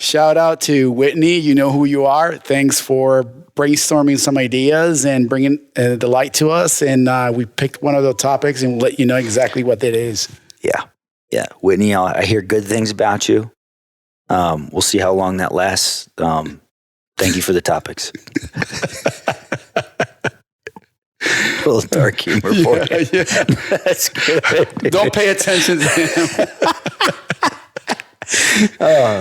Shout out to Whitney. You know who you are. Thanks for brainstorming some ideas and bringing the light to us. And we picked one of the topics and we'll let you know exactly what it is. Yeah. Yeah. Whitney, I hear good things about you. We'll see how long that lasts. Thank you for the topics. A little dark humor for you. Yeah. That's good. Don't pay attention to him.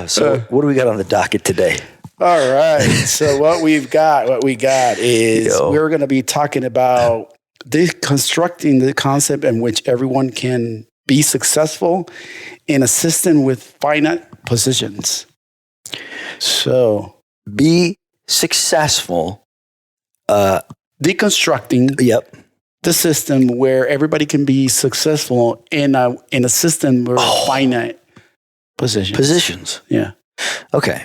So what do we got on the docket today? All right. So what we got is we're going to be talking about deconstructing the concept in which everyone can be successful in a system with finite positions. So be successful. Deconstructing the system where everybody can be successful in a system with finite positions. Yeah. Okay.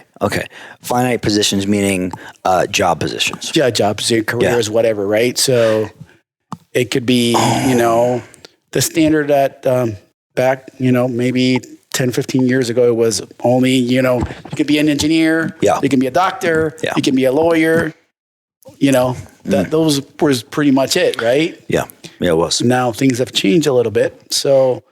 Finite positions meaning job positions. Yeah, jobs, careers, whatever, right? So it could be, the standard that back, maybe 10, 15 years ago, it was only, you could be an engineer, you can be a doctor, you can be a lawyer, those was pretty much it, right? Yeah, it was. Now things have changed a little bit. So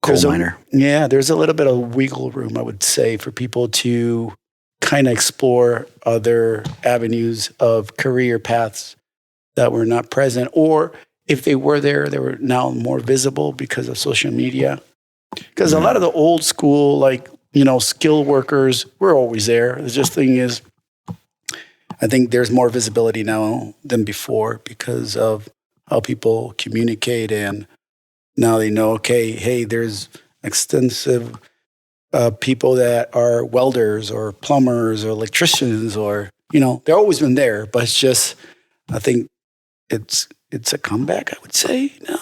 coal miner. There's a little bit of wiggle room, I would say, for people to kind of explore other avenues of career paths that were not present, or if they were there, they were now more visible because of social media. Because a lot of the old school, skilled workers were always there. The just thing is, I think there's more visibility now than before because of how people communicate, and now they know, okay, hey, there's extensive people that are welders or plumbers or electricians, or they've always been there, but it's just, I think it's a comeback, I would say now.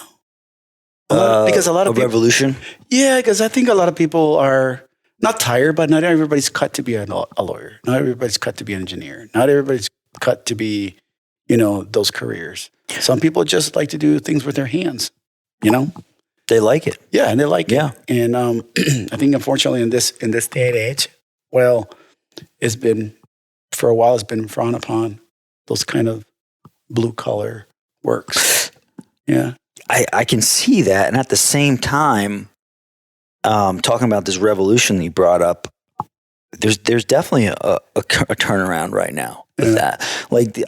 Because a lot of people, revolution. Yeah, because I think a lot of people are not tired, but not everybody's cut to be a lawyer. Not everybody's cut to be an engineer. Not everybody's cut to be, those careers. Some people just like to do things with their hands, They like it. Yeah, and they like it. And I think, unfortunately, in this day and age, it's been frowned upon, those kind of blue-collar works. Yeah. I can see that. And at the same time, talking about this revolution that you brought up, there's definitely a turnaround right now with that.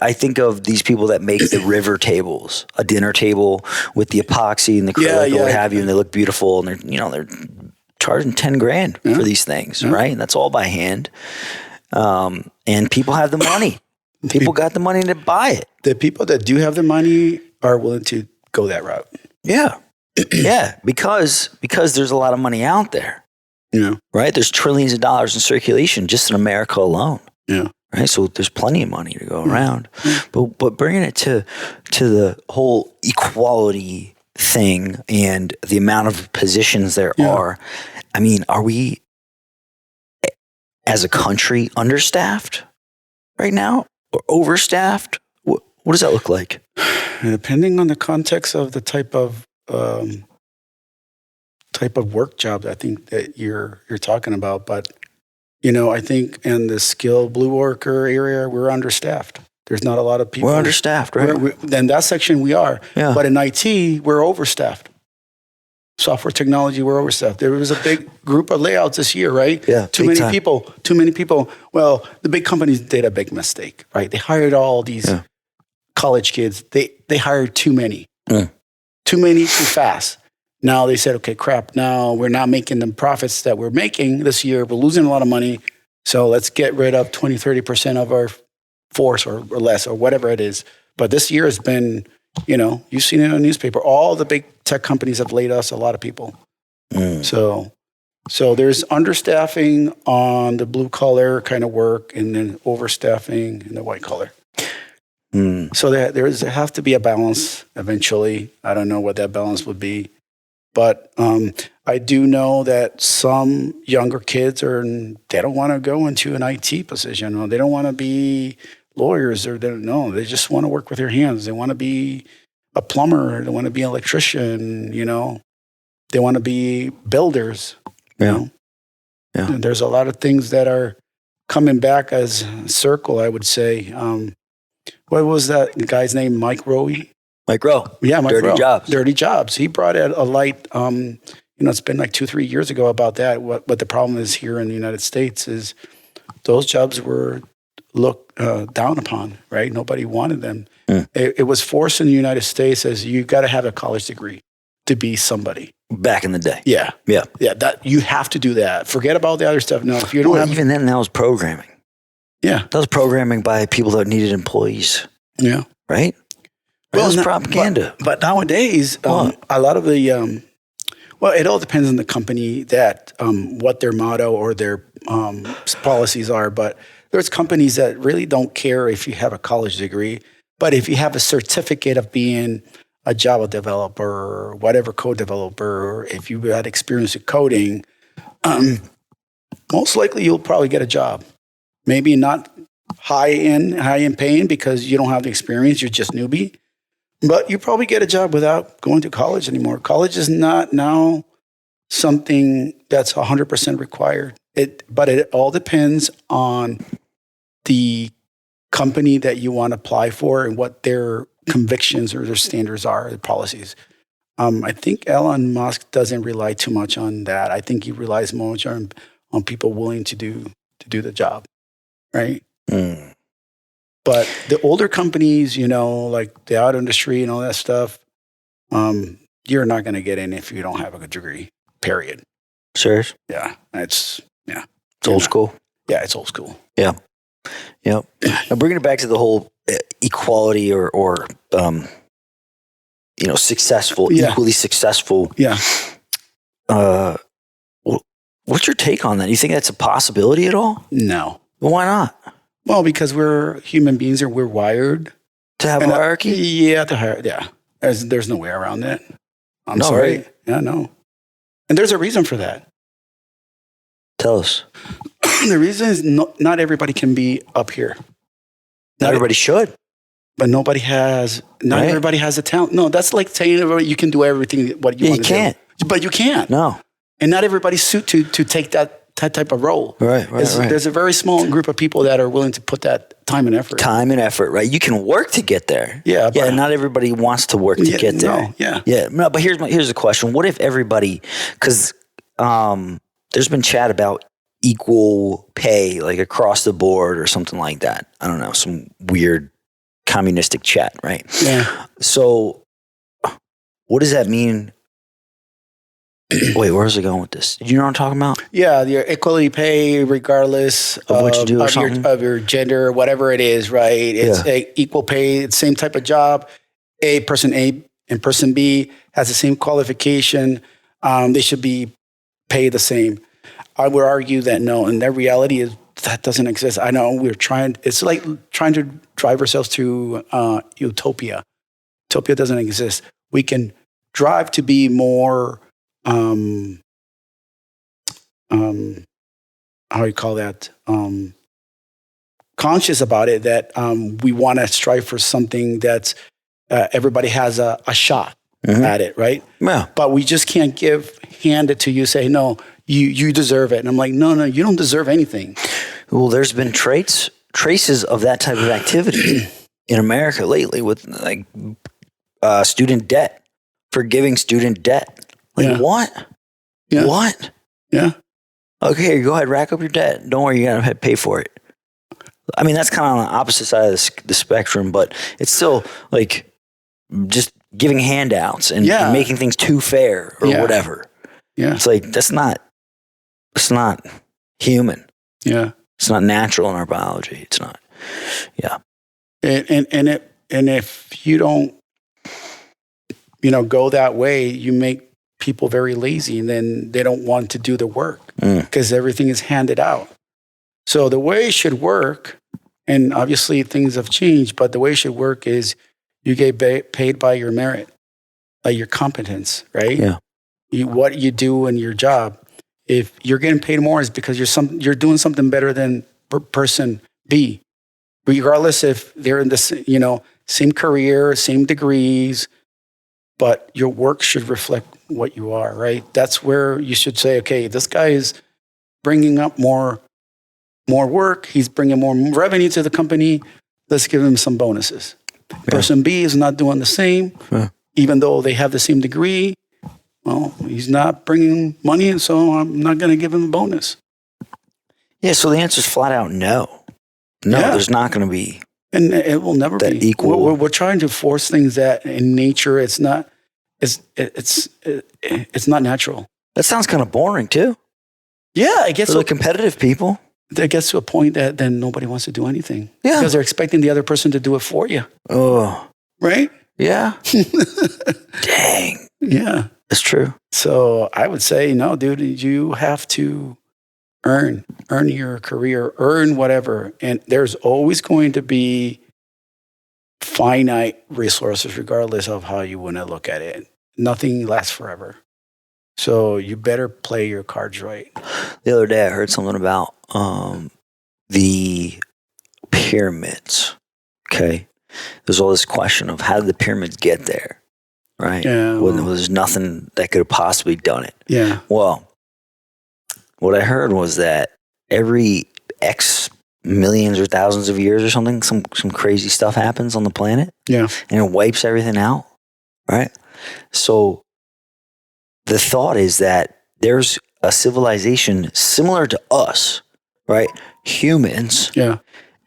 I think of these people that make the river tables, a dinner table with the epoxy and the acrylic or what have you, and they look beautiful, and they're charging $10,000 for these things, right? And that's all by hand. And people have the money. People got the money to buy it. The people that do have the money are willing to go that route. Yeah. Yeah. Because there's a lot of money out there. Yeah. Right? There's trillions of dollars in circulation just in America alone. Yeah. Right? So there's plenty of money to go around. But bringing it to the whole equality thing and the amount of positions there are, I mean, are we as a country understaffed right now or overstaffed? What does that look like? Depending on the context of the type of work job I think that you're talking about, but I think in the skilled blue worker area we're understaffed. There's not a lot of people. We're understaffed, right? In that section we are, but in IT we're overstaffed. Software technology, we're overstaffed. There was a big group of layouts this year, right? Yeah, too many people. Well, the big companies did a big mistake, right? They hired all these college kids. They hired too many. Too many too fast. Now they said, okay, crap, now we're not making the profits that we're making this year. We're losing a lot of money. So let's get rid of 20, 30% of our force or less or whatever it is. But this year has been, you've seen it in the newspaper. All the big tech companies have laid off a lot of people. So there's understaffing on the blue collar kind of work and then overstaffing in the white collar. So there has to be a balance eventually. I don't know what that balance would be. But I do know that some younger kids they don't want to go into an IT position, or they don't want to be lawyers, or they just want to work with their hands. They want to be a plumber, they want to be an electrician, they want to be builders. And there's a lot of things that are coming back as a circle, I would say, what was that guy's name? Mike Rowe? Mike Rowe. Yeah, Mike Dirty Rowe. Jobs. Dirty Jobs. He brought out a light, it's been like 2-3 years ago about that. What the problem is here in the United States is those jobs were looked down upon, right? Nobody wanted them. It was forced in the United States as you got to have a college degree to be somebody. Back in the day. Yeah. Yeah. That you have to do that. Forget about the other stuff. No, if you don't have, even then, that was programming. Yeah. That was programming by people that needed employees. Yeah. Right? Well, it was propaganda. But nowadays, a lot of the, it all depends on the company that, what their motto or their policies are. But there's companies that really don't care if you have a college degree. But if you have a certificate of being a Java developer or whatever code developer, or if you had experience with coding, most likely you'll probably get a job. Maybe not high in paying because you don't have the experience, you're just newbie. But you probably get a job without going to college anymore. College is not now something that's 100% required. But it all depends on the company that you want to apply for and what their convictions or their standards are, their policies. I think Elon Musk doesn't rely too much on that. I think he relies more on people willing to do the job, right? But the older companies, like the auto industry and all that stuff, you're not going to get in if you don't have a good degree, period. Serious? Yeah. It's old school. Yeah, it's old school. Yeah. Yep. Now bringing it back to the whole equality or successful, equally successful. Yeah. What's your take on that? Do you think that's a possibility at all? No. Well, why not? Well, because we're human beings and we're wired to have hierarchy. Yeah. There's no way around that. I'm sorry. Right? Yeah, no. And there's a reason for that. Tell us. The reason is not everybody can be up here. Not everybody should. But nobody has. Not everybody has the talent. No, that's like saying you can do everything what you want to do. You can't. But you can't. No. And not everybody's suited to take that type of role. Right. There's a very small group of people that are willing to put that time and effort. Right? You can work to get there. Yeah. Yeah. Not everybody wants to work to get there. No, yeah. Yeah. No. But here's the question: what if everybody? Because there's been chat about equal pay, like across the board or something like that. I don't know, some weird communistic chat, right? Yeah. So what does that mean? Wait, where's it going with this? Do you know what I'm talking about? Yeah, your equality pay regardless of what you do of your gender, whatever it is, right? It's equal pay, it's same type of job. Person A and person B has the same qualification. They should be paid the same. I would argue that no, and their reality is that doesn't exist. I know it's like trying to drive ourselves to utopia. Utopia doesn't exist. We can drive to be more, how do you call that? Conscious about it, that we want to strive for something that's everybody has a shot at it, right? Yeah. But we just can't hand it to you, say, no, you deserve it. And I'm like, no, you don't deserve anything. Well, there's been traces of that type of activity in America lately with like student debt, forgiving student debt. Like what? Yeah. What? Yeah. Okay, go ahead, rack up your debt. Don't worry, you're going to pay for it. I mean, that's kind of on the opposite side of the spectrum, but it's still like just giving handouts and making things too fair or whatever. Yeah. It's like, it's not human. Yeah. It's not natural in our biology. It's not. Yeah. And if you don't, go that way, you make people very lazy, and then they don't want to do the work because everything is handed out. So the way it should work, and obviously things have changed, but the way it should work is you get paid by your merit, by your competence, right? Yeah. What you do in your job. If you're getting paid more, is because you're doing something better than person B, regardless if they're in the same career, same degrees, but your work should reflect what you are, right? That's where you should say, okay, this guy is bringing up more more work. He's bringing more revenue to the company. Let's give him some bonuses. Person B is not doing the same, even though they have the same degree. Well, he's not bringing money, and so I'm not going to give him a bonus. Yeah, so the answer is flat out no. No, there's not going to be. And it will never be equal. We're trying to force things that in nature it's not natural. That sounds kind of boring too. Yeah, it gets for the competitive people. It gets to a point that then nobody wants to do anything. Yeah, because they're expecting the other person to do it for you. Oh, right? Yeah. Dang. Yeah, that's true. So I would say, no, dude, you have to earn your career, earn whatever. And there's always going to be finite resources, regardless of how you want to look at it. Nothing lasts forever. So you better play your cards right. The other day I heard something about the pyramids. Okay. There's all this question of how did the pyramids get there? Right? Yeah. When there was nothing that could have possibly done it. Yeah. Well, what I heard was that every X millions or thousands of years or something, some crazy stuff happens on the planet. Yeah. And it wipes everything out. Right? So the thought is that there's a civilization similar to us, right? Humans. Yeah.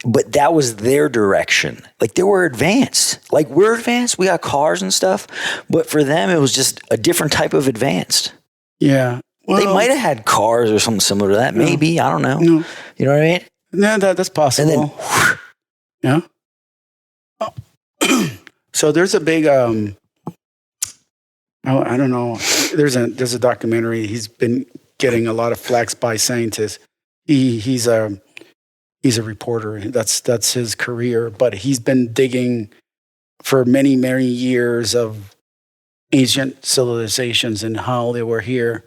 But that was their direction. Like they were advanced. Like we're advanced. We got cars and stuff. But for them, it was just a different type of advanced. Yeah. Well, they might have had cars or something similar to that. No, maybe. I don't know. No. You know what I mean? Yeah, that's possible. And then, yeah. So there's a big, I don't know. There's a documentary. He's been getting a lot of flack by scientists. He's a reporter. That's his career. But he's been digging for many, many years of ancient civilizations and how they were here.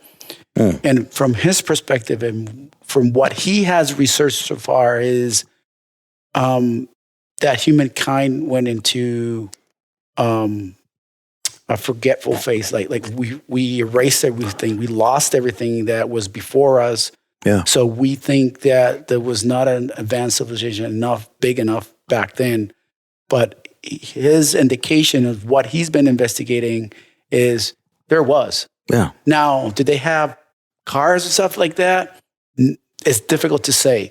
And from his perspective and from what he has researched so far is that humankind went into a forgetful phase. Like we erased everything. We lost everything that was before us. Yeah. So we think that there was not an advanced civilization big enough back then. But his indication of what he's been investigating is there was. Yeah. Now, did they have cars and stuff like that? It's difficult to say.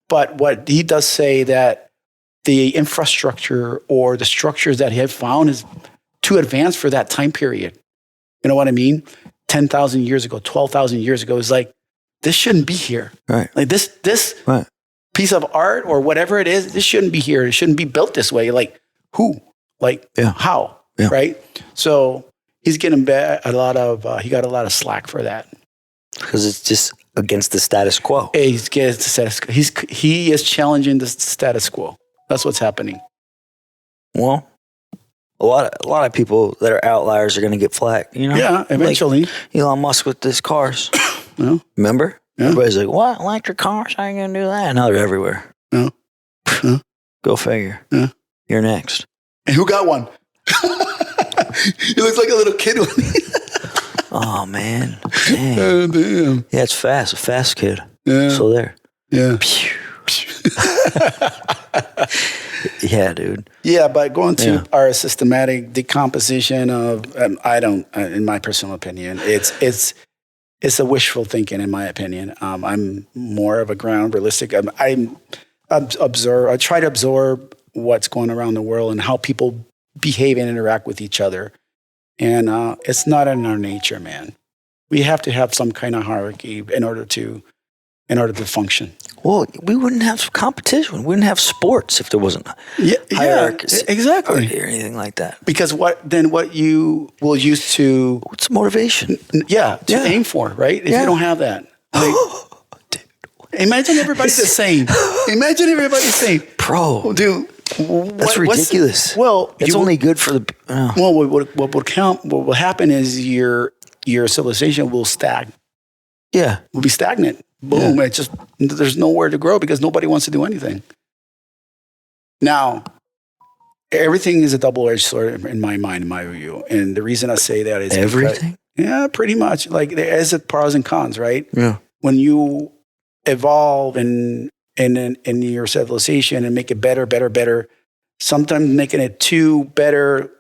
But what he does say that the infrastructure or the structures that he had found is too advanced for that time period. You know what I mean? 10,000 years ago, 12,000 years ago, is like, this shouldn't be here. Right. Like this right. piece of art or whatever it is, this shouldn't be here. It shouldn't be built this way. Like who? Like how? Yeah. Right? So he's getting he got a lot of slack for that. Because it's just against the status quo. He's against the status quo. He is challenging the status quo. That's what's happening. Well, a lot of people that are outliers are going to get flack, you know? Yeah, eventually. Like Elon Musk with his cars. No. Remember? Yeah. Everybody's like, what? Electric cars? How are you going to do that? Now they're everywhere. No. Go figure. Yeah. You're next. And who got one? He looks like a little kid. Oh, man. Dang. Oh, damn. Yeah, it's fast. A fast kid. Yeah. So there. Yeah. Yeah, dude. Yeah, but going to our systematic decomposition of, in my personal opinion, it's a wishful thinking, in my opinion. I'm more of a ground realistic. I try to absorb what's going around the world and how people behave and interact with each other. And it's not in our nature, man. We have to have some kind of hierarchy in order to function. Well, we wouldn't have competition. We wouldn't have sports if there wasn't hierarchies. Yeah, exactly. Or anything like that. Because what you will use to... What's motivation? Aim for, right? If you don't have that. Like, dude. Imagine everybody's the same. Imagine everybody's the same. Bro. Dude. That's ridiculous. It's only good for the... Well, what will happen is your civilization will will be stagnant. Boom. Yeah. It's just, there's nowhere to grow because nobody wants to do anything. Now, everything is a double-edged sword in my mind, in my view. And the reason I say that is everything? Pretty much. Like there is pros and cons, right? Yeah. When you evolve and in your civilization and make it better. Sometimes making it too better,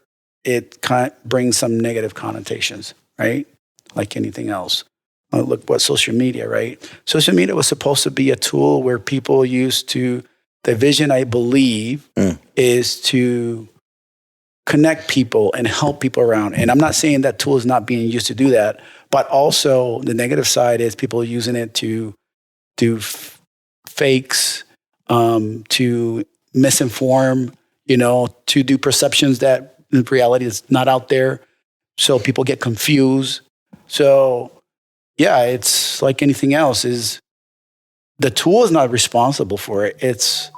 it brings some negative connotations, right? Like anything else. Look what social media, right? Social media was supposed to be a tool where people used to, the vision, I believe, is to connect people and help people around. And I'm not saying that tool is not being used to do that, but also the negative side is people using it to do fakes, to misinform, to do perceptions that in reality is not out there. So people get confused. So yeah, it's like anything else, is the tool is not responsible for it. It's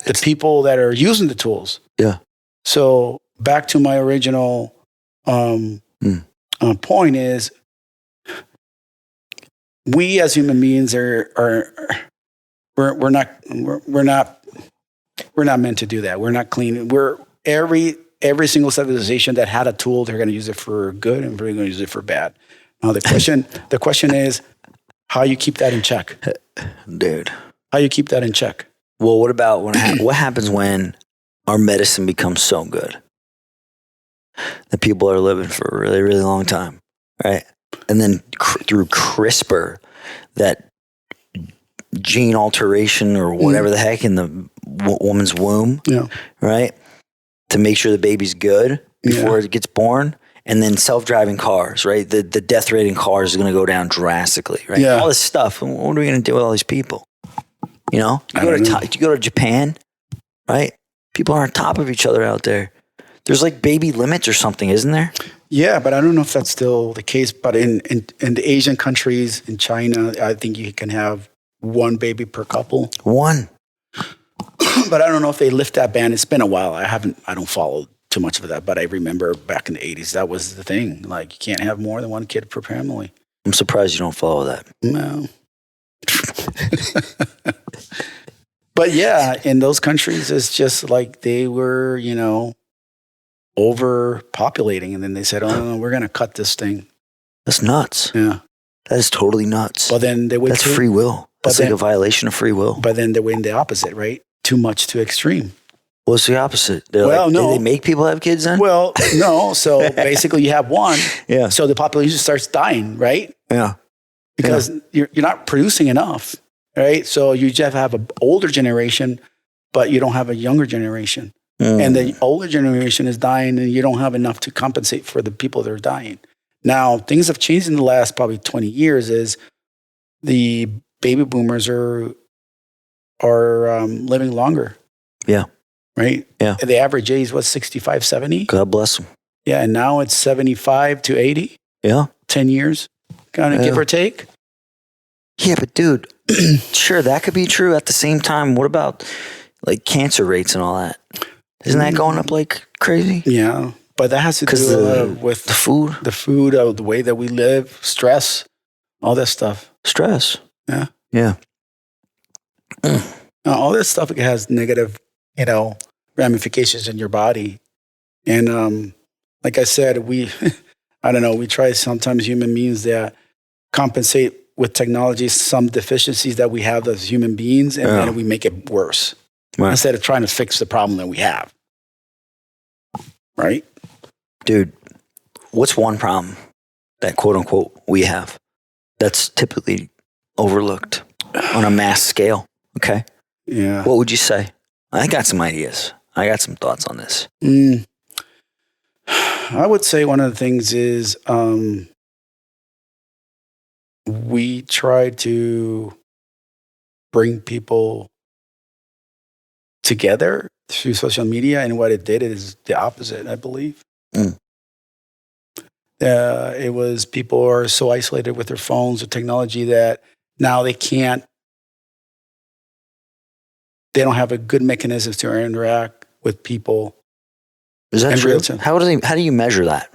the people that are using the tools. Yeah. So back to my original point is, we as human beings we're not meant to do that. We're not clean. We're every single civilization that had a tool, they're going to use it for good and we're going to use it for bad. Now the question is how you keep that in check, dude. How you keep that in check? Well, what about what happens when our medicine becomes so good that people are living for a really, really long time, right? And then through CRISPR, that gene alteration or whatever the heck in the woman's womb, right? To make sure the baby's good before it gets born. And then self-driving cars, right? The death rate in cars is going to go down drastically, right? Yeah. All this stuff. What are we going to do with all these people? You go to Japan, right? People are on top of each other out there. There's like baby limits or something, isn't there? Yeah, but I don't know if that's still the case. But in the Asian countries, in China, I think you can have one baby per couple. One. But I don't know if they lift that ban. It's been a while. I don't follow too much of that, but I remember back in the 80s, that was the thing. Like, you can't have more than one kid per family. I'm surprised you don't follow that. No. But yeah, in those countries, it's just like they were, overpopulating. And then they said, oh, no, we're going to cut this thing. That's nuts. Yeah. That is totally nuts. But then they went That's free will. That's like a violation of free will. But then they went the opposite, right? Too much, too extreme. What's the opposite? No. Did they make people have kids then? Well, no. So basically you have one. Yeah. So the population starts dying, right? Yeah. Because you're not producing enough, right? So you just have an older generation, but you don't have a younger generation. And the older generation is dying and you don't have enough to compensate for the people that are dying. Now, things have changed in the last probably 20 years is the baby boomers are living longer. Yeah. Right? Yeah. And the average age was 65, 70. God bless them. Yeah. And now it's 75 to 80. Yeah. 10 years, kind of give or take. Yeah, but dude, sure, that could be true. At the same time, what about like cancer rates and all that? Isn't that going up like crazy? Yeah. But that has to do with the food, the way that we live, stress, all that stuff. Stress. Yeah. Yeah. All this stuff has negative, ramifications in your body. And like I said, we try sometimes human beings that compensate with technology some deficiencies that we have as human beings, and then we make it worse. Right. Instead of trying to fix the problem that we have. Right? Dude, what's one problem that quote unquote we have that's typically overlooked on a mass scale? Okay. Yeah. What would you say? I got some ideas. I got some thoughts on this. I would say one of the things is we try to bring people together through social media, and what it did is the opposite, I believe. It was people are so isolated with their phones or technology that now they don't have a good mechanism to interact with people. Is that true? How do you measure that?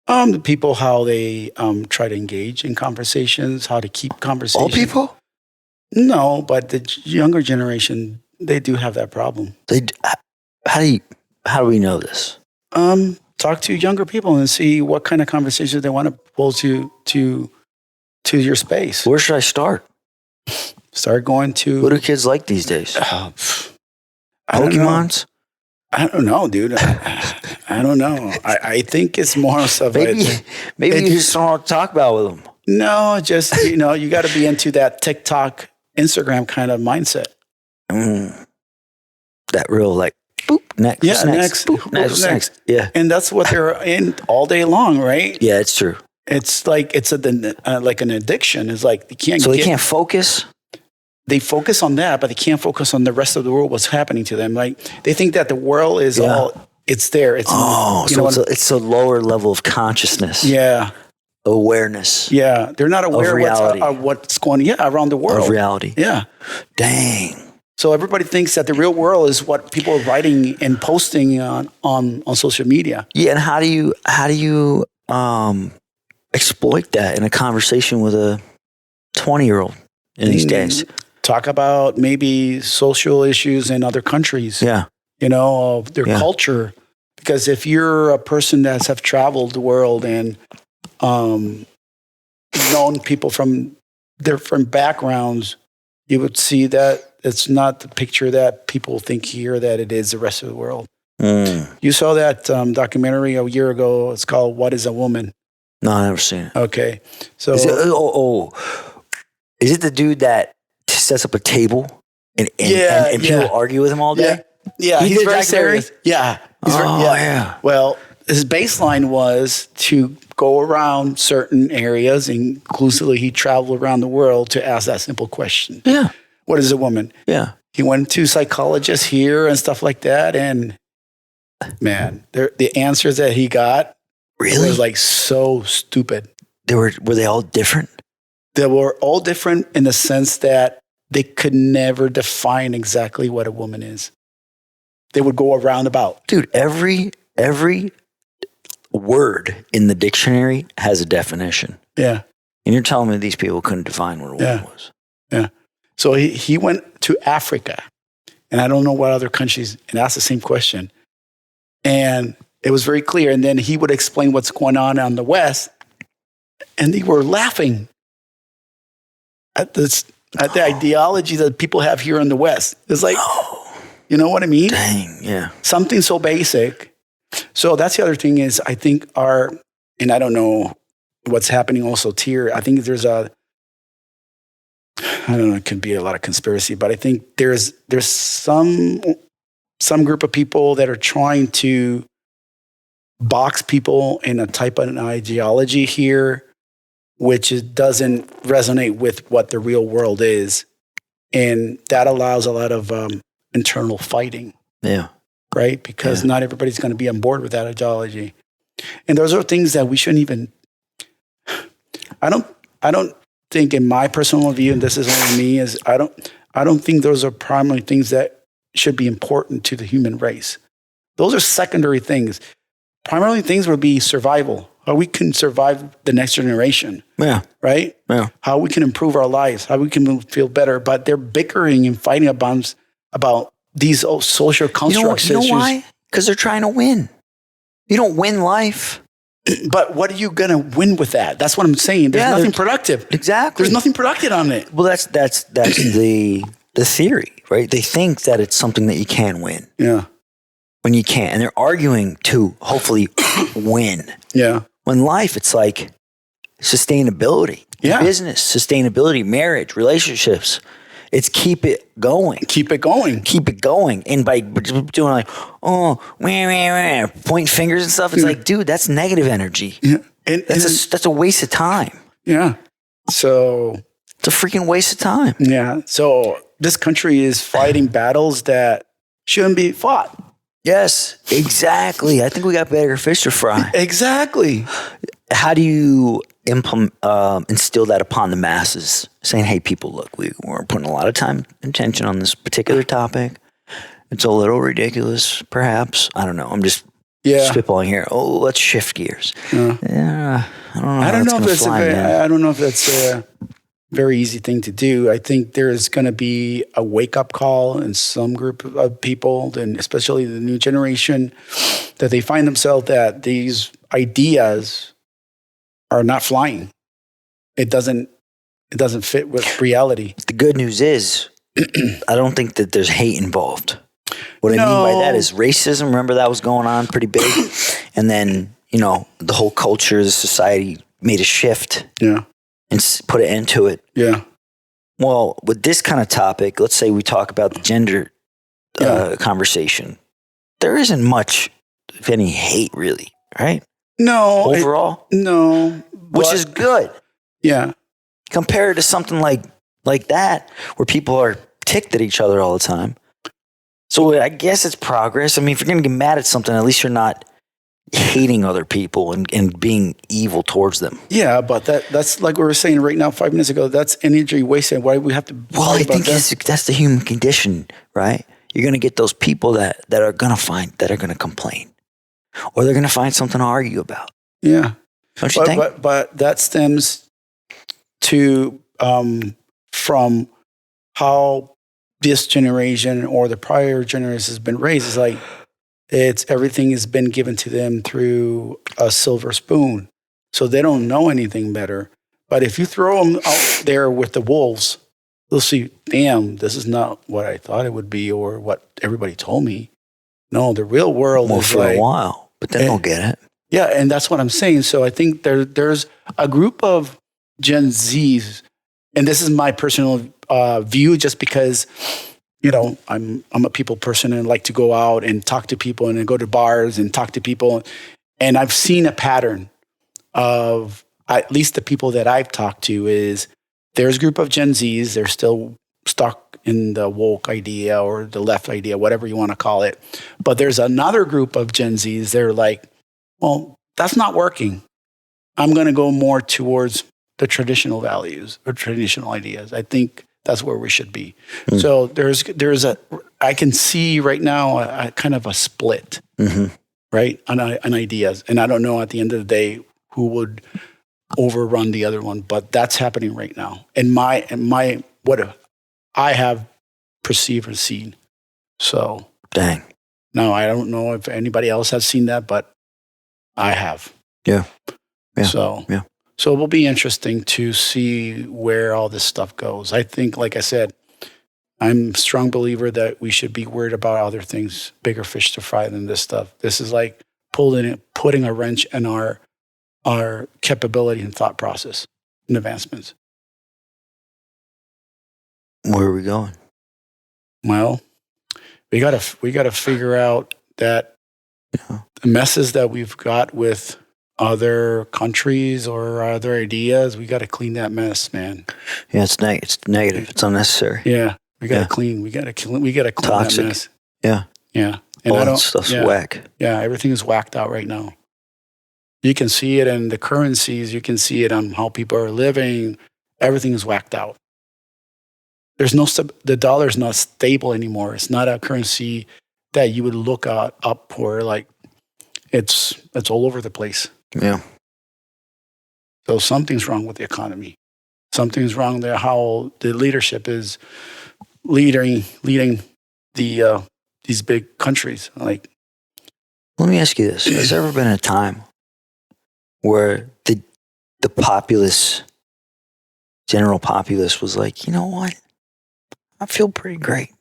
The people, how they try to engage in conversations, how to keep conversations. All people? No, but the younger generation, they do have that problem. How do we know this? Talk to younger people and see what kind of conversations they want to pull to your space. Where should I start? Start going to. What do kids like these days? Pokemons? I don't know, dude. I don't know. I think it's more of maybe you just don't want to talk about with them. No, just, you got to be into that TikTok, Instagram kind of mindset. That real boop, next, boop, next. Yeah. And that's what they're in all day long, right? Yeah, it's true. It's like, it's like an addiction. It's like, they can't focus? They focus on that, but they can't focus on the rest of the world, what's happening to them. Like, they think that the world is it's there. It's it's a lower level of consciousness. Yeah. Awareness. Yeah. They're not aware of what's going on around the world. Of reality. Yeah. Dang. So everybody thinks that the real world is what people are writing and posting on social media. Yeah. And how do you exploit that in a conversation with a 20-year-old in these days? Talk about maybe social issues in other countries. Yeah. Of their culture. Because if you're a person that have traveled the world and known people from different backgrounds, you would see that it's not the picture that people think here that it is the rest of the world. You saw that documentary a year ago. It's called What is a Woman? No, I've never seen it. Okay. So is it the dude that sets up a table and people argue with him all day? Yeah, he's very serious. Yeah. Well, his baseline was to go around certain areas, inclusively he traveled around the world to ask that simple question. Yeah. What is a woman? Yeah. He went to psychologists here and stuff like that, and man, the answers that he got was like so stupid. Were they all different? They were all different in the sense that they could never define exactly what a woman is. They would go around about. Dude, every word in the dictionary has a definition. Yeah. And you're telling me these people couldn't define what a woman was. Yeah. So he went to Africa, and I don't know what other countries, and asked the same question. And it was very clear. And then he would explain what's going on the West, and they were laughing at the ideology that people have here in the West. It's like, you know what I mean? Dang, yeah. Something so basic. So that's the other thing is, I think and I don't know what's happening also here. I think there's I don't know, it could be a lot of conspiracy, but I think there's some group of people that are trying to box people in a type of an ideology here, which doesn't resonate with what the real world is. And that allows a lot of internal fighting. Yeah. Right? Because not everybody's going to be on board with that ideology. And those are things that we shouldn't even, I don't think, in my personal view, and this is only me, is I don't think those are primary things that should be important to the human race. Those are secondary things. Primary things would be survival, how we can survive the next generation. Yeah. Right? Yeah. How we can improve our lives, how we can feel better. But they're bickering and fighting about these social constructs. You know why? Because they're trying to win. You don't win life. But what are you going to win with that? That's what I'm saying. There's nothing productive. Exactly. There's nothing productive on it. Well, that's the theory, right? They think that it's something that you can win. Yeah. When you can't. And they're arguing to hopefully win. Yeah. When life, it's like sustainability. Yeah. Business, sustainability, marriage, relationships. It's keep it going. Keep it going. Keep it going. And by doing like, pointing fingers and stuff, it's like, dude, that's negative energy. Yeah. That's a waste of time. Yeah. So it's a freaking waste of time. Yeah. So this country is fighting battles that shouldn't be fought. Yes, exactly. I think we got bigger fish to fry. Exactly. How do you instill that upon the masses? Saying, hey, people, look, we're putting a lot of time and attention on this particular topic. It's a little ridiculous, perhaps. I don't know. I'm just spitballing here. Oh, let's shift gears. Yeah. I don't know if that's a very easy thing to do. I think there's going to be a wake-up call in some group of people, and especially the new generation, that they find themselves that these ideas are not flying. It doesn't It doesn't fit with reality. The good news is, I don't think that there's hate involved. What I mean by that is racism. Remember that was going on pretty big. And then, the whole culture, the society made a shift. Yeah. And put an end to it. Yeah. Well, with this kind of topic, let's say we talk about the gender conversation. There isn't much, if any, hate really, right? No. Overall? No. Which is good. Yeah. Compared to something like that, where people are ticked at each other all the time. So I guess it's progress. I mean, if you're going to get mad at something, at least you're not hating other people and being evil towards them. Yeah, but that's like we were saying right now 5 minutes ago, that's energy wasted. Why do we have to I think that's the human condition, right? You're going to get those people that are going to complain. Or they're going to find something to argue about. Yeah. Don't you think? But that stems to from how this generation or the prior generation has been raised. It's like everything has been given to them through a silver spoon. So they don't know anything better. But if you throw them out there with the wolves, they'll see, damn, this is not what I thought it would be or what everybody told me. No, the real world is for a while, but then they'll get it. Yeah, and that's what I'm saying. So I think there's a group of Gen Zs, and this is my personal view, just because I'm a people person and like to go out and talk to people and go to bars and talk to people, and I've seen a pattern of at least the people that I've talked to is there's a group of Gen Zs. They're still stuck in the woke idea or the left idea, whatever you want to call it. But there's another group of Gen Zs. They're like, well, that's not working. I'm going to go more towards the traditional values or traditional ideas. I think that's where we should be. So I can see right now a kind of a split, right, on ideas. And I don't know at the end of the day who would overrun the other one, but that's happening right now. And what I have perceived or seen. So dang. No, I don't know if anybody else has seen that, but I have. Yeah. So it will be interesting to see where all this stuff goes. I think, like I said, I'm a strong believer that we should be worried about other things, bigger fish to fry than this stuff. This is like putting a wrench in our capability and thought process and advancements. Where are we going? Well, we gotta figure out that the messes that we've got with other countries or other ideas, we got to clean that mess, man. Yeah, it's negative. It's unnecessary. Yeah, we got to clean. We got to clean that mess. Yeah, yeah. And all that stuff's whack. Yeah, everything is whacked out right now. You can see it in the currencies. You can see it on how people are living. Everything is whacked out. There's the dollar is not stable anymore. It's not a currency that you would look up for. Like it's all over the place. Yeah. So something's wrong with the economy. Something's wrong there. How the leadership is leading these big countries. Like, let me ask you this: has there ever been a time where the populace, general populace, was like, you know what? I feel pretty great.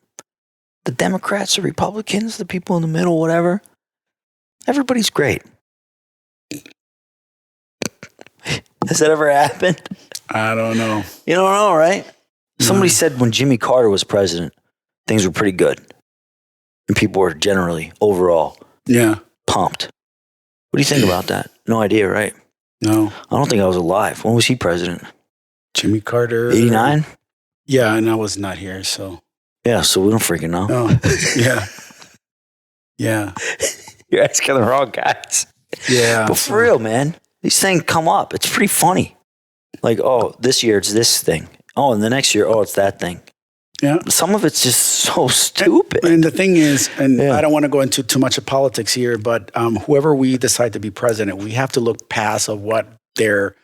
The Democrats, the Republicans, the people in the middle, whatever. Everybody's great. Has that ever happened? I don't know. You don't know, right? No. Somebody said when Jimmy Carter was president, things were pretty good. And people were generally, overall, pumped. What do you think about that? No idea, right? No. I don't think I was alive. When was he president? Jimmy Carter. 89? Yeah, and I was not here, so. Yeah, so we don't freaking know. No. Yeah. Yeah. You're asking the wrong guys. Yeah. But for real, man, these things come up. It's pretty funny. Like, oh, this year it's this thing. Oh, and the next year, oh, it's that thing. Yeah. Some of it's just so stupid. And the thing is, I don't want to go into too much of politics here, but whoever we decide to be president, we have to look past of what their,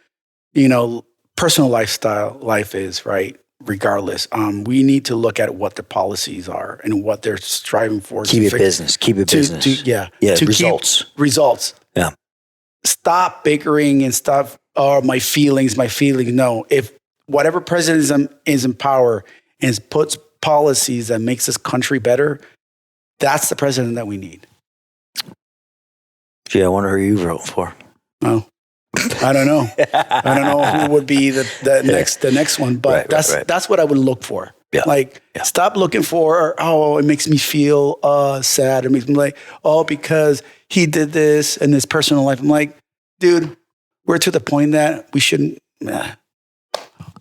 personal life is, right? Regardless, we need to look at what the policies are and what they're striving for. Keep it business. Yeah. To results. Results. Yeah. Stop bickering and stuff. Oh, my feelings. No, if whatever president is in power and puts policies that makes this country better, that's the president that we need. Gee, I wonder who you vote for. Oh, I don't know. I don't know who would be the next one, but that's what I would look for. Yeah. Stop looking for, it makes me feel sad. It makes me like, because he did this in his personal life. I'm like, dude, we're to the point that we shouldn't.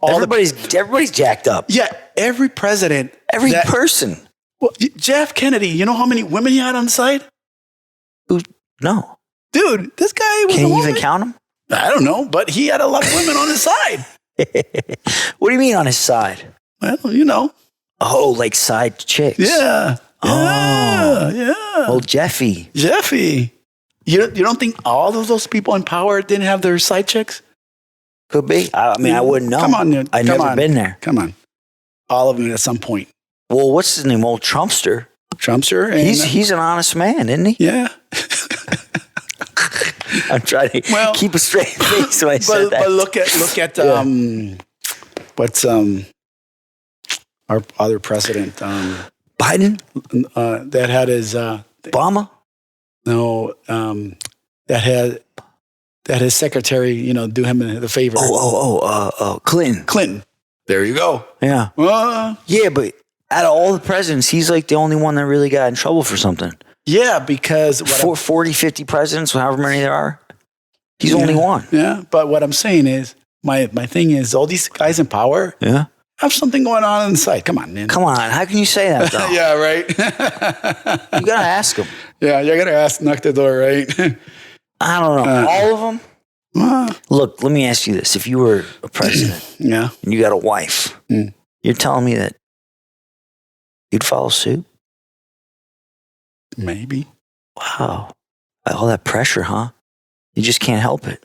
Everybody's jacked up. Yeah, every president. Every person. Well, Jeff Kennedy, you know how many women he had on the side? No. Dude, this guy was Can you even count them? I don't know, but he had a lot of women on his side. What do you mean on his side? Well, you know. Oh, like side chicks. Yeah. Yeah. Oh, Jeffy. You don't think all of those people in power didn't have their side chicks? Could be. I mean, I wouldn't know. Come on, dude. I've never been there. Come on. All of them at some point. Well, what's his name? Old Trumpster. Trumpster? He's an honest man, isn't he? Yeah. I'm trying to keep a straight face when I said that. But look at what's our other president, Biden, that had his Obama. No, that had his secretary, do him the favor. Clinton. Clinton. There you go. Yeah. Yeah, but out of all the presidents, he's like the only one that really got in trouble for something. Yeah, because 40, 50 presidents, however many there are, he's only one. Yeah, but what I'm saying is, my thing is, all these guys in power have something going on inside. Come on, man. Come on. How can you say that, though? Yeah, right? You got to ask them. Yeah, you got to knock the door, right? I don't know. All of them? Look, let me ask you this. If you were a president and you got a wife, you're telling me that you'd follow suit? Maybe. Wow. All that pressure, huh? You just can't help it.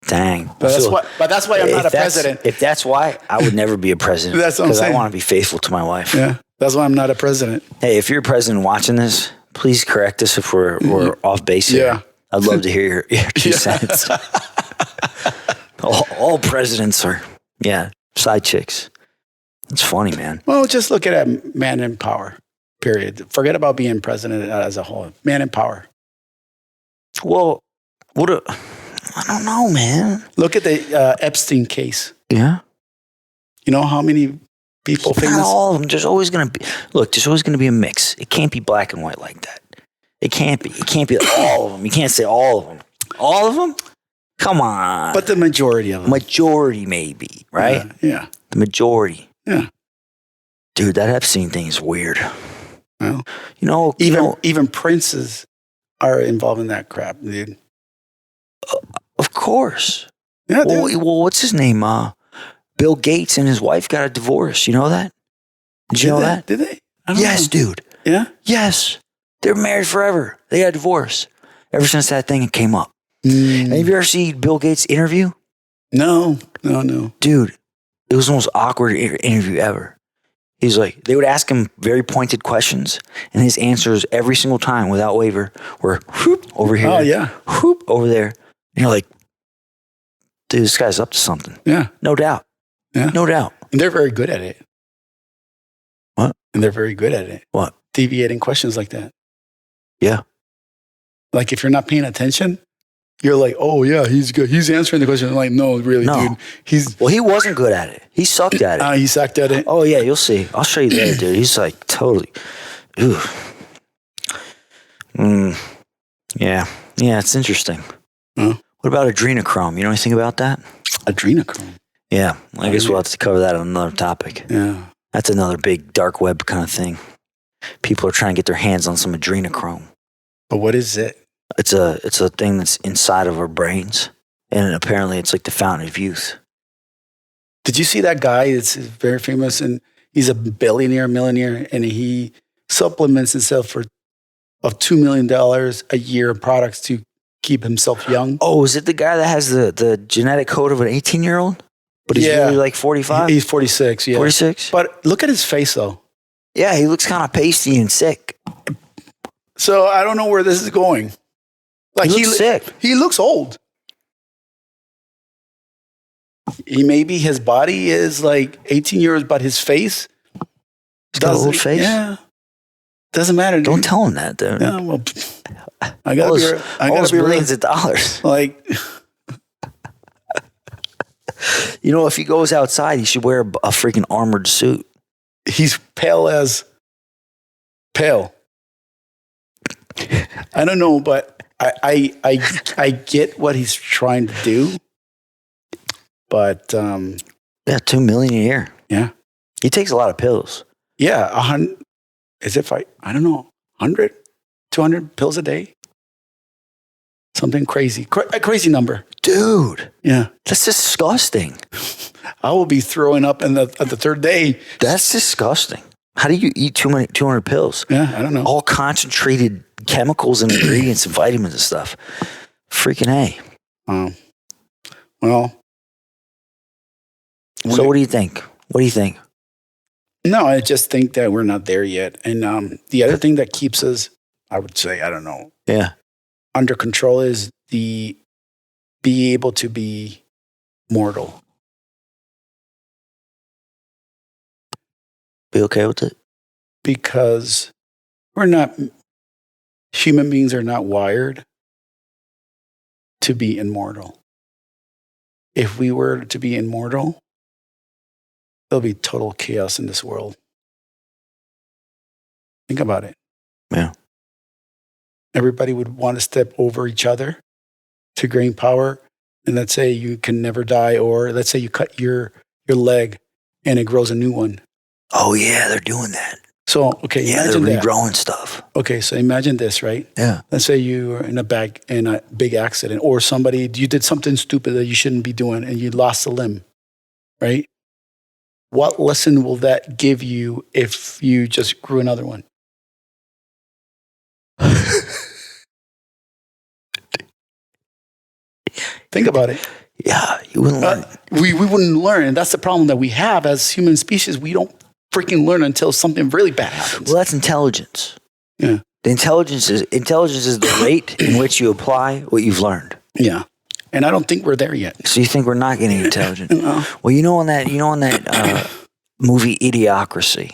Dang. But that's why I'm not a president. If that's why, I would never be a president. That's what I'm saying. Because I want to be faithful to my wife. Yeah. That's why I'm not a president. Hey, if you're a president watching this, please correct us if we're off base here. Yeah. I'd love to hear your 2 cents. All presidents are, side chicks. It's funny, man. Well, just look at a man in power, period. Forget about being president as a whole. Man in power. Well, I don't know, man. Look at the Epstein case. Yeah. You know how many people famous? Not all of them. There's always going to be a mix. It can't be black and white like that. It can't be. It can't be all of them. You can't say all of them. All of them? Come on. But the majority of them. Majority, maybe, right? Yeah. The majority. Yeah. Dude, that Epstein thing is weird. Well, even princes are involved in that crap, dude. Of course. Yeah, well, what's his name? Bill Gates and his wife got a divorce. You know that? Did you know that? Did they? Yes, dude. Yeah? Yes. They were married forever. They got a divorce ever since that thing came up. And have you ever seen Bill Gates' interview? No. Dude, it was the most awkward interview ever. He's like, they would ask him very pointed questions, and his answers every single time without waiver were whoop over here. Oh, yeah. Whoop over there. And you're like, dude, this guy's up to something. Yeah. No doubt. Yeah. No doubt. And they're very good at it. What? And they're very good at it. What? Deviating questions like that. Yeah. Like if you're not paying attention, you're like, oh, yeah, he's good. He's answering the question. I'm like, no, really, dude. Well, he wasn't good at it. He sucked at it. He sucked at it? Oh, yeah, you'll see. I'll show you later, dude. He's like totally. Ooh. Yeah. Yeah, it's interesting. Huh? What about adrenochrome? You know anything about that? Adrenochrome? Yeah. I guess we'll have to cover that on another topic. Yeah. That's another big dark web kind of thing. People are trying to get their hands on some adrenochrome. But what is it? It's a thing that's inside of our brains, and apparently it's like the fountain of youth. Did you see that guy that's very famous, and he's a millionaire, and he supplements himself for $2 million a year in products to keep himself young? Oh, is it the guy that has the genetic code of an 18-year-old? But he's really like 45? He's 46, yeah. 46? But look at his face, though. Yeah, he looks kind of pasty and sick. So I don't know where this is going. Like he looks sick. He looks old. maybe his body is like 18 years, but his face got an old face. Yeah, doesn't matter. Don't tell him that, dude. Yeah, well, I gotta be millions of dollars. Like, if he goes outside, he should wear a freaking armored suit. He's pale as pale. I don't know, but I get what he's trying to do. But yeah, $2 million a year. Yeah, he takes a lot of pills. Yeah, 100. Is it I don't know, 100, 200 pills a day? Something crazy, a crazy number, dude. Yeah, that's disgusting. I will be throwing up at the third day. That's disgusting. How do you eat 200 pills? Yeah, I don't know. All concentrated chemicals and ingredients and vitamins and stuff. Freaking A. Well. So what do you think? What do you think? No, I just think that we're not there yet. And the other thing that keeps us, I would say, I don't know. Yeah. Under control is be able to be mortal. Be okay with it? Because human beings are not wired to be immortal. If we were to be immortal, there'll be total chaos in this world. Think about it. Yeah. Everybody would want to step over each other to gain power. And let's say you can never die, or let's say you cut your leg and it grows a new one. Oh, yeah, they're doing that. So, okay, yeah, they're regrowing stuff. Okay, so imagine this, right? Yeah. Let's say you were in a big accident, or you did something stupid that you shouldn't be doing and you lost a limb, right? What lesson will that give you if you just grew another one? Think about it. Yeah, you wouldn't learn. We wouldn't learn. And that's the problem that we have as human species. We don't freaking learn until something really bad happens. Well, that's intelligence. Yeah. The intelligence is the rate in which you apply what you've learned. Yeah. And I don't think we're there yet. So you think we're not getting intelligent? No. Well, on that movie Idiocracy.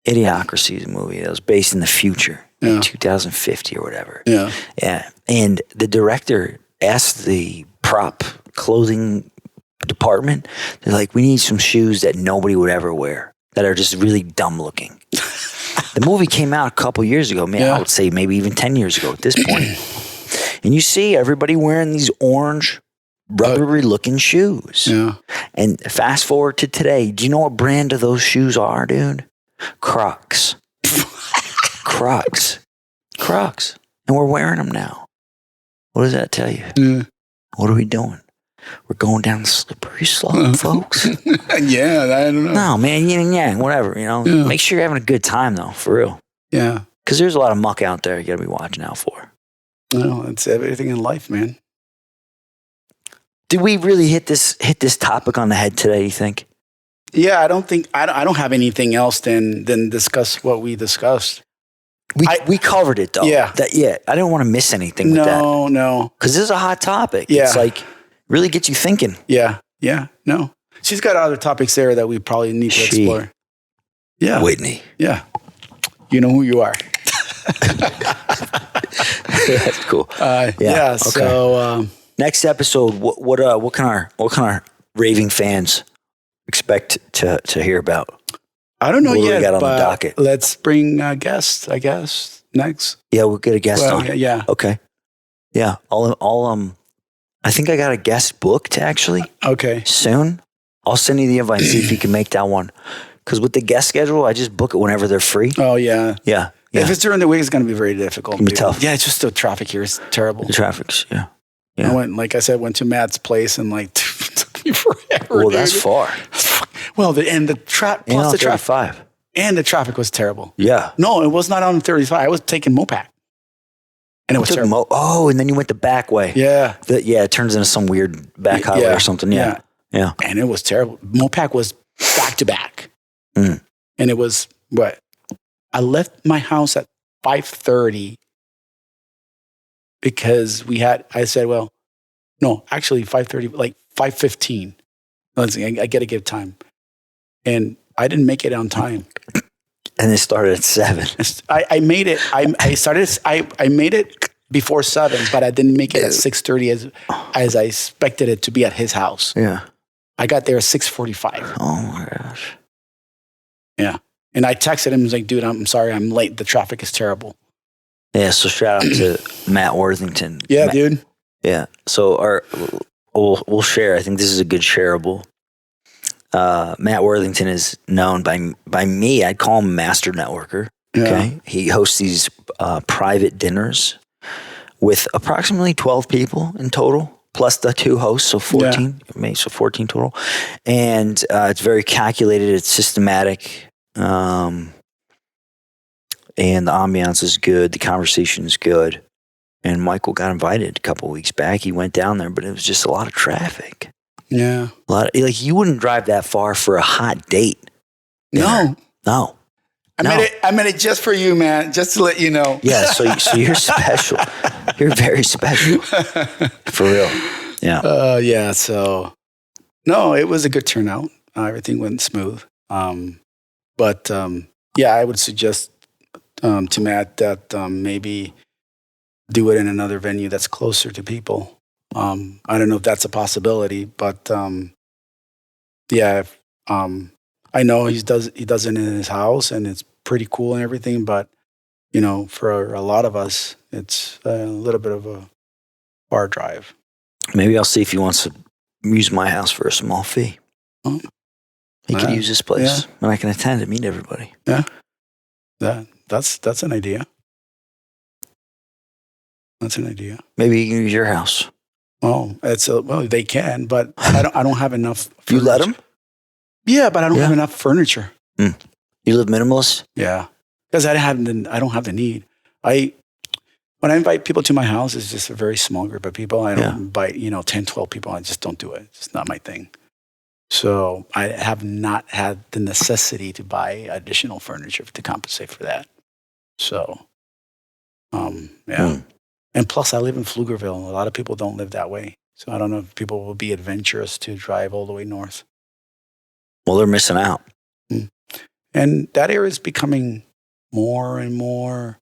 Idiocracy is a movie that was based in the future, in 2050 or whatever. Yeah. Yeah. And the director asked the prop clothing department, they're like, we need some shoes that nobody would ever wear, that are just really dumb looking. The movie came out a couple years ago. I would say maybe even 10 years ago at this point. And you see everybody wearing these orange, rubbery looking shoes. Yeah. And fast forward to today. Do you know what brand of those shoes are, dude? Crocs. Crocs. And we're wearing them now. What does that tell you? Yeah. What are we doing? We're going down the slippery slope, folks. Yeah, I don't know. No, man, yin and yang, whatever, Yeah. Make sure you're having a good time, though, for real. Yeah. Because there's a lot of muck out there you got to be watching out for. No, it's everything in life, man. Did we really hit this topic on the head today, you think? Yeah, I don't have anything else than discuss what we discussed. We covered it, though. Yeah. I didn't want to miss anything with that. No. Because this is a hot topic. Yeah. It's like, really gets you thinking. Yeah. No. She's got other topics there that we probably need to explore. Yeah. Whitney. Yeah. You know who you are. That's cool. Okay. So next episode, what can our raving fans expect to hear about? I don't know what yet. We got on the docket? Let's bring guests, I guess, next. Yeah, we'll get a guest on. Yeah. Okay. Yeah. I think I got a guest booked actually. Okay. Soon. I'll send you the invite and see if you can make that one. Because with the guest schedule, I just book it whenever they're free. Oh, yeah. Yeah. If it's during the week, it's going to be very difficult. It's tough. Yeah, it's just the traffic here is terrible. The traffic's, yeah. I went to Matt's place and took me forever. Well, that's far. Well, the traffic. And the traffic was terrible. Yeah. No, it was not on 35. I was taking Mopac. And it was terrible. And then you went the back way. Yeah. It turns into some weird back highway or something. Yeah. And it was terrible. Mopac was back to back. Mm. And it was what? I left my house at 5:30 because I said, 5:30, like 5:15. I got to give time. And I didn't make it on time. And it started at 7. I made it. I made it before 7, but I didn't make it at 6:30 as I expected it to be at his house. Yeah. I got there at 6:45. Oh my gosh. Yeah. And I texted him. I was like, dude, I'm sorry. I'm late. The traffic is terrible. Yeah. So shout out to Matt Worthington. Yeah, dude. Yeah. So we'll share. I think this is a good shareable. Matt Worthington is known by me. I'd call him a master networker. Yeah. Okay. He hosts these private dinners with approximately 12 people in total, plus the 2 hosts, so 14. Yeah. So 14 total. And it's very calculated. It's systematic. And the ambiance is good. The conversation is good. And Michael got invited a couple of weeks back. He went down there, but it was just a lot of traffic. Yeah. You wouldn't drive that far for a hot date. No. I made it just for you, man. Just to let you know. Yeah. So you're special. You're very special. For real. Yeah. Yeah. So no, it was a good turnout. Everything went smooth. But I would suggest to Matt that maybe do it in another venue that's closer to people. I don't know if that's a possibility, but I know he does it in his house, and it's pretty cool and everything. But for a lot of us, it's a little bit of a far drive. Maybe I'll see if he wants to use my house for a small fee. He could use this place, and I can attend and meet everybody. Yeah, that's an idea. That's an idea. Maybe you can use your house. Oh, they can, but I don't have enough furniture. You let them? Yeah, but I don't have enough furniture. You live minimalist? Yeah, because I don't have the need. When I invite people to my house, it's just a very small group of people. I don't invite 10, 12 people. I just don't do it. It's not my thing. So I have not had the necessity to buy additional furniture to compensate for that. So, And plus, I live in Pflugerville. A lot of people don't live that way. So I don't know if people will be adventurous to drive all the way north. Well, they're missing out. And that area is becoming more and more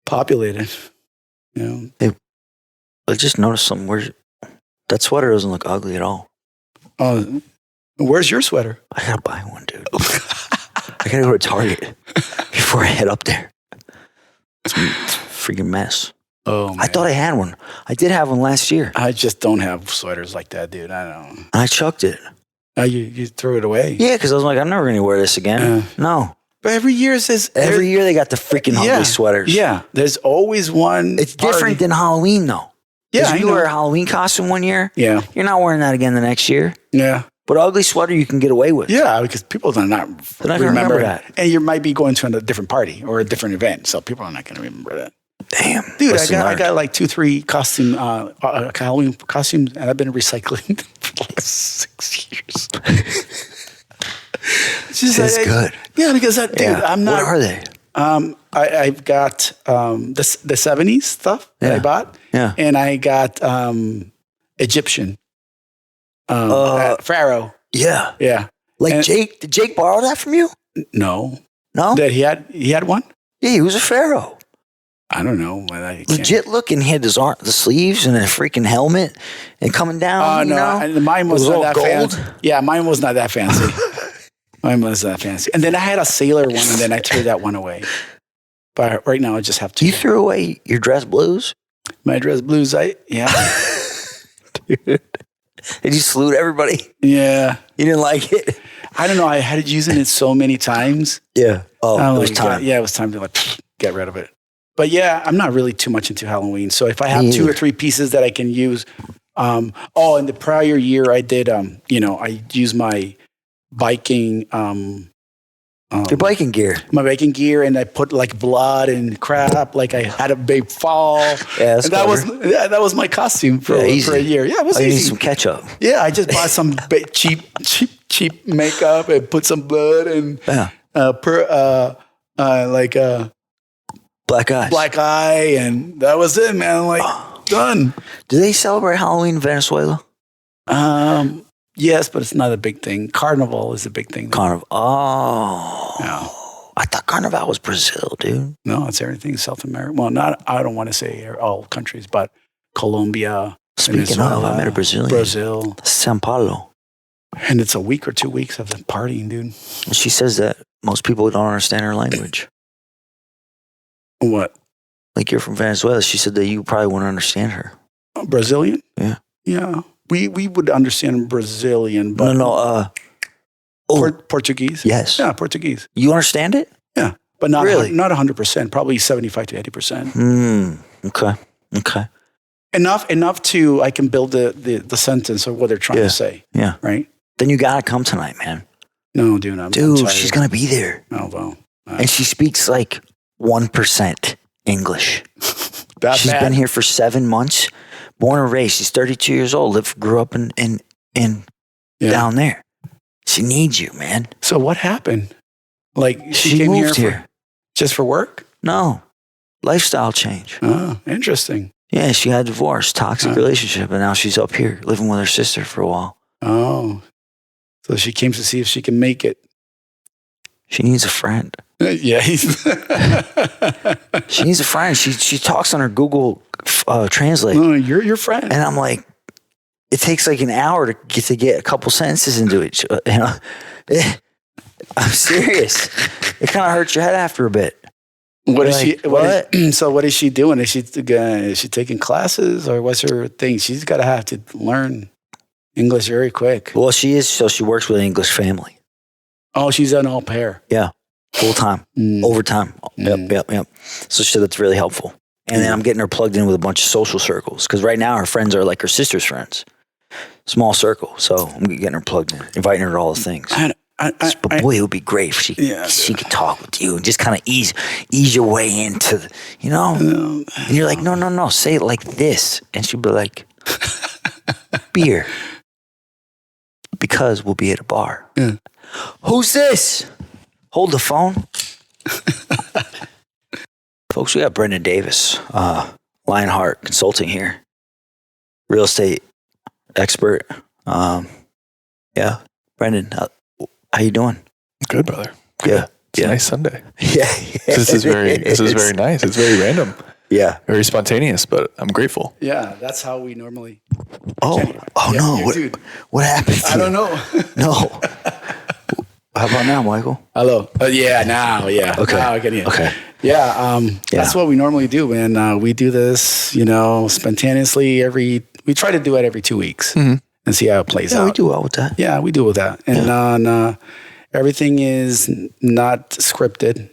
populated. Hey, I just noticed something. That sweater doesn't look ugly at all. Where's your sweater? I gotta buy one, dude. I gotta go to Target before I head up there. It's a freaking mess. Oh, man. I thought I had one. I did have one last year. I just don't have sweaters like that, dude. I don't. And I chucked it. You threw it away? Yeah, because I was like, I'm never going to wear this again. No. But every year they got the freaking ugly sweaters. Yeah, there's always one. It's different than Halloween, though. Yeah, if you wear a Halloween costume one year, you're not wearing that again the next year. Yeah. But ugly sweater you can get away with. Yeah, because people do not remember that. And you might be going to a different party or a different event, so people are not going to remember that. Damn, dude! I got like 2-3 Halloween costumes, and I've been recycling for the last 6 years. That's good. Yeah, because I'm not. What are they? I've got the 70s stuff that I bought. Yeah, and I got Egyptian pharaoh. Yeah. Like Jake? Did Jake borrow that from you? No. That he had one. Yeah, he was a pharaoh. I don't know. Legit looking. He had the sleeves and a freaking helmet and coming down. Mine was not that gold. fancy. Yeah, mine was not that fancy. Mine was not fancy. And then I had a sailor one, and then I threw that one away. But right now, I just have to. You threw away your dress blues? My dress blues, Dude. Did you salute everybody? Yeah. You didn't like it? I don't know. I had using it so many times. Yeah. Oh, it was time. Yeah, it was time to get rid of it. But yeah, I'm not really too much into Halloween. So if I have 2 or 3 pieces that I can use, in the prior year I did, I used my biking, your biking gear. My biking gear, and I put like blood and crap, like I had a big fall. Yeah, that's that was my costume for a year. Yeah, it was easy. You need some ketchup. Yeah, I just bought some cheap makeup and put some blood and black eye, and that was it, man. Done. Do they celebrate Halloween in Venezuela? Yes, but it's not a big thing. Carnival is a big thing. Carnival. Oh. Yeah. I thought Carnival was Brazil, dude. No, it's everything South America. Well, I don't want to say all countries, but Colombia. Speaking of, I met a Brazilian. Brazil. São Paulo. And it's a week or 2 weeks of partying, dude. She says that most people don't understand her language. What? Like, you're from Venezuela. She said that you probably wouldn't understand her. Brazilian? Yeah. Yeah. We would understand Brazilian, but Portuguese. Yes. Yeah, Portuguese. You understand it? Yeah, but not really? Not 100%. Probably 75 to 80%. Okay. Enough to I can build the sentence of what they're trying to say. Yeah. Right. Then you gotta come tonight, man. No, dude. I'm she's gonna be there. Oh well. And she speaks like 1% English. She's been here for 7 months. Born and raised. She's 32 years old. Grew up in down there. She needs you, man. So what happened? Like she came moved here just for work? No, lifestyle change. Oh, interesting. Yeah, she had a divorce, toxic relationship, and now she's up here living with her sister for a while. Oh, so she came to see if she can make it. She needs a friend. Yeah, she needs a friend. She talks on her Google Translate. No, you're your friend. And I'm like, it takes like an hour to get a couple sentences into it. You know, I'm serious. It kind of hurts your head after a bit. What is like, she? What is she doing? Is she taking classes, or what's her thing? She's got to have to learn English very quick. Well, she is. So she works with an English family. Oh, she's an au pair. Yeah, full time, overtime. Yep. So she said that's really helpful. And then I'm getting her plugged in with a bunch of social circles because right now her friends are like her sister's friends, small circle. So I'm getting her plugged in, inviting her to all the things. But boy, it would be great if she could talk with you and just kind of ease your way into the, and you're like, no, say it like this. And she'd be like, beer. Because we'll be at a bar. Yeah. Who's this? Hold the phone. Folks, we got Brendan Davis, Lionheart Consulting here. Real estate expert. Yeah. Brendan, how you doing? Good, brother. Good. Yeah. It's a nice Sunday. Yeah. This is very nice. It's very random. Yeah. Very spontaneous, but I'm grateful. Yeah, that's how we normally. No. What happened to I don't know. No. How about now, Michael? Hello. Now. Yeah. Okay. Now I can hear. Okay. Yeah. That's what we normally do, man. We do this, spontaneously we try to do it every 2 weeks and see how it plays out. Yeah, we do well with that. Yeah, we do with that. And everything is not scripted.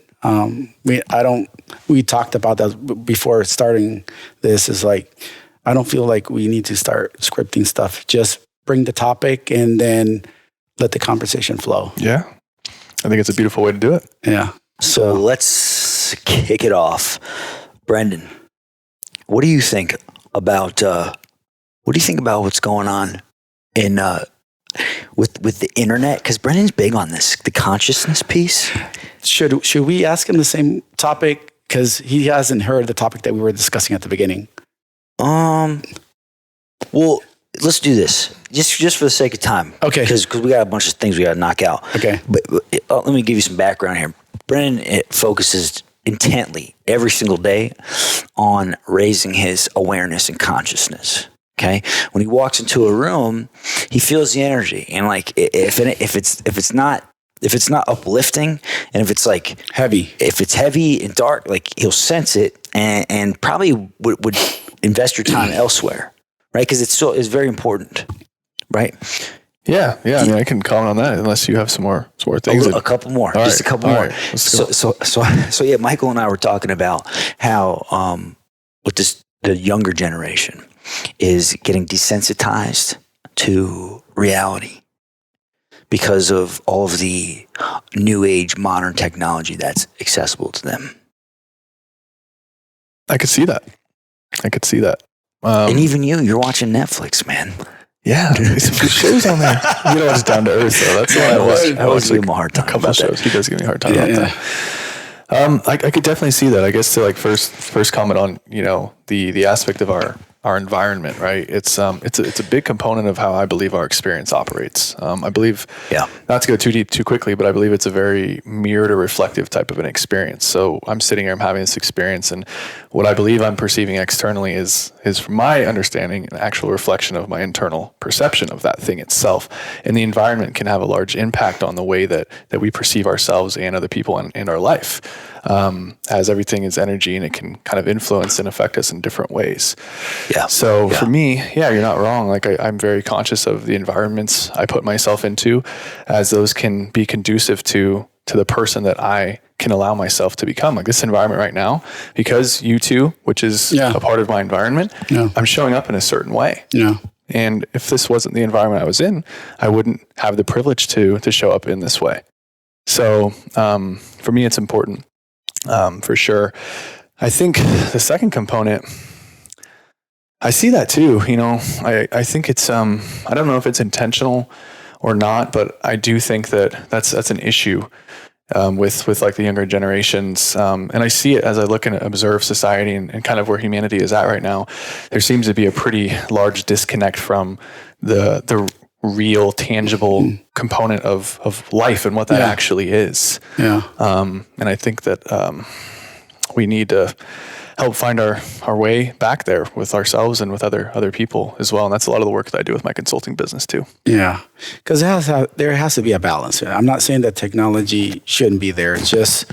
We talked about that before starting this. Is like, I don't feel like we need to start scripting stuff. Just bring the topic and then let the conversation flow. Yeah. I think it's a beautiful way to do it. Yeah. So let's kick it off. Brendan, what do you think about what's going on in with the internet? Because Brendan's big on this, the consciousness piece. Should we ask him the same topic? Because he hasn't heard the topic that we were discussing at the beginning. Well, let's do this just for the sake of time. Okay. Because we got a bunch of things we got to knock out. Okay. But let me give you some background here. Brendan focuses intently every single day on raising his awareness and consciousness. Okay. When he walks into a room, he feels the energy, and like if it's not uplifting, and if it's like Heavy. if it's heavy and dark, like he'll sense it and probably would invest your time elsewhere, right? Because it's very important, right? Yeah. I mean, I can comment on that unless you have some more things. A couple more, All just right. a couple All more. right. So yeah, Michael and I were talking about how with the younger generation is getting desensitized to reality because of all of the new age modern technology that's accessible to them. I could see that. And even you're watching Netflix, man. Yeah, there's some good shows on there. You know, it's down to earth, so that's why I always give him a hard time. A couple of shows. He does give me a hard time about that. I could definitely see that. I guess to like first comment on the aspect of our our environment, right? It's a big component of how I believe our experience operates. I believe, not to go too deep too quickly, but I believe it's a very mirrored or reflective type of an experience. So I'm sitting here, I'm having this experience, and what I believe I'm perceiving externally is from my understanding, an actual reflection of my internal perception of that thing itself. And the environment can have a large impact on the way that we perceive ourselves and other people in our life. As everything is energy, and it can kind of influence and affect us in different ways. So for me, you're not wrong. Like I'm very conscious of the environments I put myself into, as those can be conducive to the person that I can allow myself to become. Like this environment right now, because U2, which is a part of my environment, I'm showing up in a certain way. And if this wasn't the environment I was in, I wouldn't have the privilege to show up in this way. So for me, it's important. For sure. I think the second component, I see that too. I think it's, I don't know if it's intentional or not, but I do think that that's an issue, with like the younger generations. And I see it as I look and observe society and kind of where humanity is at right now. There seems to be a pretty large disconnect from the real tangible component of life and what that actually is. And I think that we need to help find our way back there with ourselves and with other people as well. And that's a lot of the work that I do with my consulting business too. Because there has to be a balance. I'm not saying that technology shouldn't be there. It's just,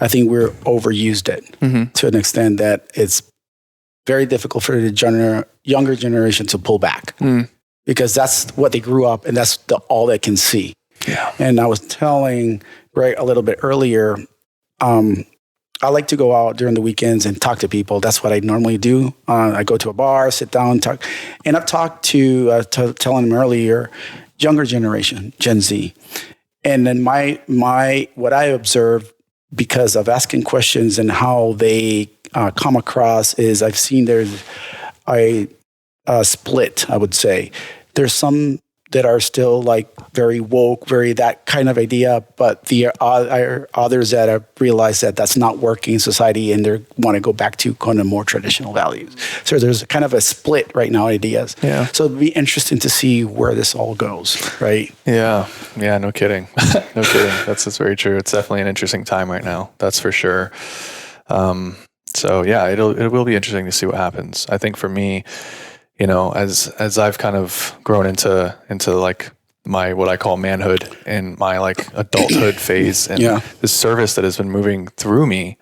I think we're overused it to an extent that it's very difficult for the younger generation to pull back. Because that's what they grew up, and that's all they can see. And I was telling Greg a little bit earlier, I like to go out during the weekends and talk to people. That's what I normally do. I go to a bar, sit down, talk. And I've talked to telling them earlier, younger generation, Gen Z. And then what I observe, because of asking questions and how they come across, is I've seen there's a split, I would say. There's some that are still like very woke, very that kind of idea, but the others that have realized that that's not working in society, and they want to go back to kind of more traditional values. So there's kind of a split right now, ideas. So it'd be interesting to see where this all goes, right? No kidding. No kidding. That's very true. It's definitely an interesting time right now. That's for sure. So it will be interesting to see what happens. I think for me, as I've kind of grown into like my, what I call manhood and my like adulthood phase, and the service that has been moving through me,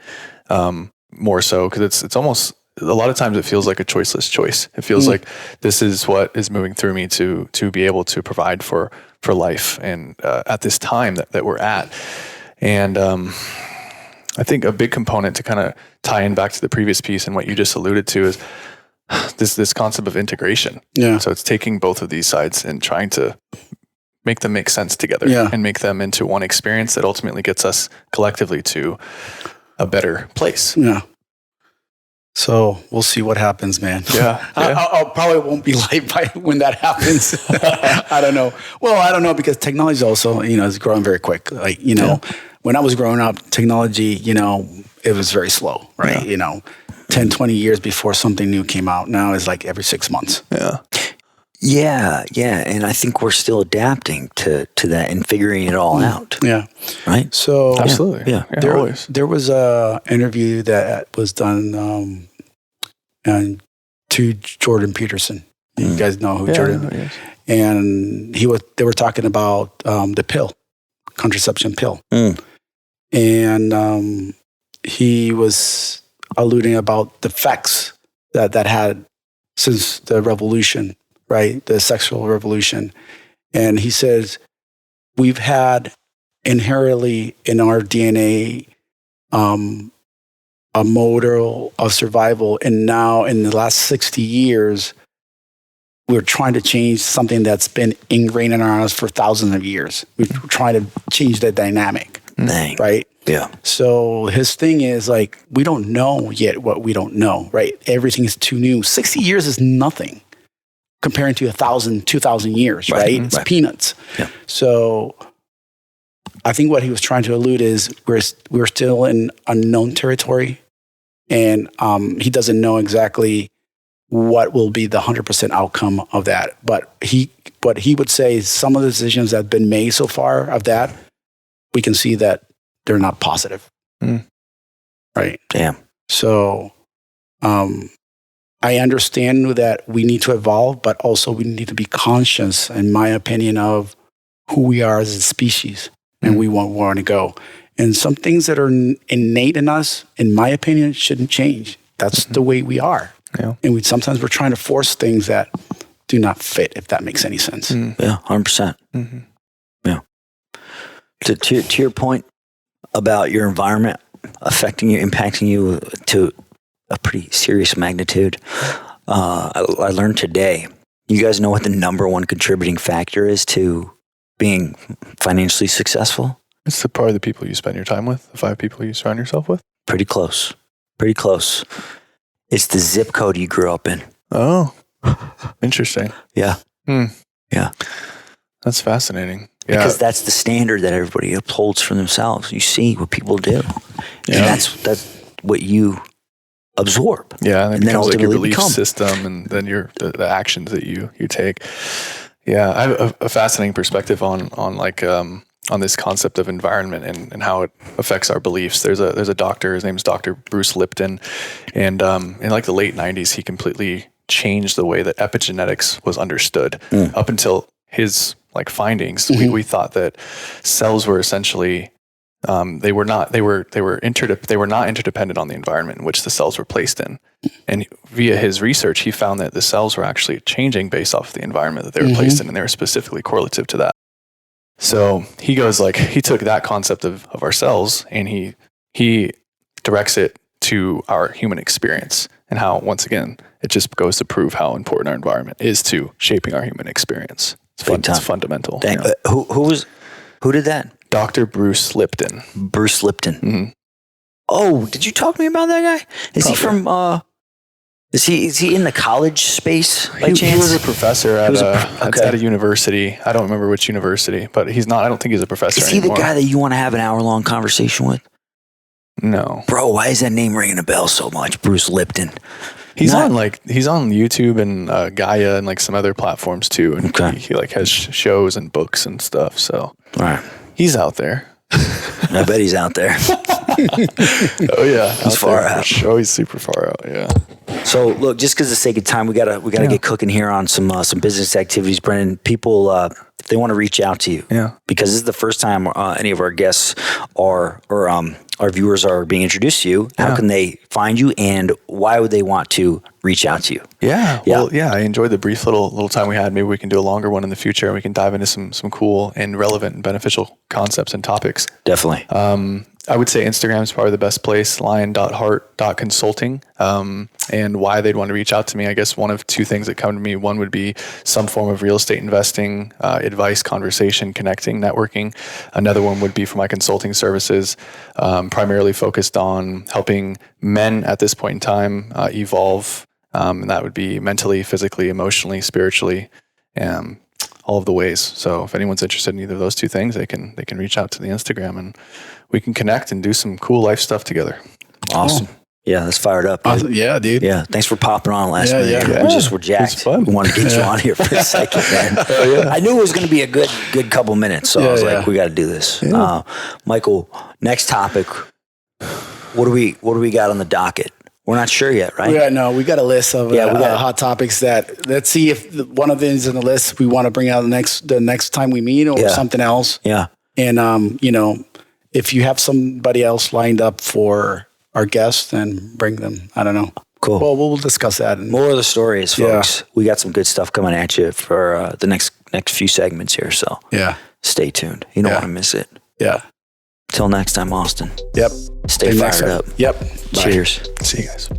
more so, because it's almost, a lot of times it feels like a choiceless choice. It feels like this is what is moving through me to be able to provide for life, and at this time that we're at. And I think a big component to kind of tie in back to the previous piece and what you just alluded to is this concept of integration. So it's taking both of these sides and trying to make them make sense together and make them into one experience that ultimately gets us collectively to a better place. So we'll see what happens, man. I probably won't be live by when that happens. I don't know. Well, I don't know, because technology also, is growing very quick. Like, when I was growing up, technology, it was very slow, right? 10, 20 years before something new came out. Now it's like every 6 months. Yeah. And I think we're still adapting to that and figuring it all out. Right? So absolutely. There was a interview that was done to Jordan Peterson. You guys know who Jordan is. And they were talking about the pill, contraception pill. And he was alluding about the effects that had since the revolution, right? The sexual revolution. And he says, we've had inherently in our DNA a model of survival. And now in the last 60 years, we're trying to change something that's been ingrained in our lives for thousands of years. We're trying to change the dynamic, right? So his thing is like, we don't know yet what we don't know, right? Everything is too new. 60 years is nothing comparing to 1,000, 2,000 years, right? It's peanuts. So I think what he was trying to allude is we're still in unknown territory, and he doesn't know exactly what will be the 100% outcome of that. But he would say some of the decisions that have been made so far of that, we can see that they're not positive. Right. Damn. So, I understand that we need to evolve, but also we need to be conscious, in my opinion, of who we are as a species and we want to go. And some things that are innate in us, in my opinion, shouldn't change. That's the way we are. Yeah. And sometimes we're trying to force things that do not fit, if that makes any sense. Yeah, 100%. Yeah. To your point about your environment affecting you, impacting you to a pretty serious magnitude, I learned today, you guys know what the number one contributing factor is to being financially successful? It's the part of the people you spend your time with, the 5 people you surround yourself with. Pretty close. It's the zip code you grew up in. Oh, interesting. Yeah. Yeah. That's fascinating. Yeah. Because that's the standard that everybody upholds for themselves. You see what people do. And that's what you absorb. Yeah, and then ultimately like your belief become. system, and then the actions that you take. Yeah, I have a fascinating perspective on this concept of environment and how it affects our beliefs. There's a doctor, his name is Dr. Bruce Lipton, and in like the late 90s, he completely changed the way that epigenetics was understood. Up until his like findings, we thought that cells were essentially they were not interdependent on the environment in which the cells were placed in. And via his research, he found that the cells were actually changing based off of the environment that they were placed in, and they were specifically correlative to that. So he goes he took that concept of our cells and he directs it to our human experience, and how, once again, it just goes to prove how important our environment is to shaping our human experience. It's fundamental. Yeah. Who did that? Dr. Bruce Lipton. Bruce Lipton. Oh, did you talk to me about that guy? Is he from? Is he in the college space by chance? He was a professor at a university. I don't remember which university, but he's not. I don't think he's a professor anymore. Is he the guy that you want to have an hour-long conversation with? No, bro. Why is that name ringing a bell so much? Bruce Lipton. He's on YouTube and Gaia and like some other platforms too, and he like has shows and books and stuff. So he's out there. I bet he's out there. Oh yeah, he's far out. Oh, he's super far out. Yeah. So look, just because of the sake of time, we gotta get cooking here on some business activities. Brendan, people if they want to reach out to you, because this is the first time any of our guests or our viewers are being introduced to you. How can they find you, and why would they want to reach out to you? Well, I enjoyed the brief little time we had. Maybe we can do a longer one in the future, and we can dive into some cool and relevant and beneficial concepts and topics. Definitely. I would say Instagram is probably the best place, lion.heart.consulting. And why they'd want to reach out to me, I guess one of 2 things that come to me. One would be some form of real estate investing, advice, conversation, connecting, networking. Another one would be for my consulting services, primarily focused on helping men at this point in time evolve. And that would be mentally, physically, emotionally, spiritually, all of the ways. So if anyone's interested in either of those 2 things, they can reach out to the Instagram, and we can connect and do some cool life stuff together. Awesome. Yeah, that's fired up. Awesome. Yeah, dude. Yeah, thanks for popping on last minute. Yeah. We just were jacked. We wanted to get you on here for a second, man. I knew it was going to be a good couple minutes, so I was like, we got to do this. Yeah. Michael, next topic. What do we got on the docket? We're not sure yet, right? Yeah, no, we got a list of hot topics that, let's see if one of them is in the list we want to bring out the next time we meet, or something else. Yeah. And, if you have somebody else lined up for our guests, then bring them. I don't know. Cool. Well, we'll discuss that. More of the stories, folks. We got some good stuff coming at you for the next few segments here. So stay tuned. You don't want to miss it. Yeah. Till next time, Austin. Yep. Stay fired up. Yep. Cheers. See you guys.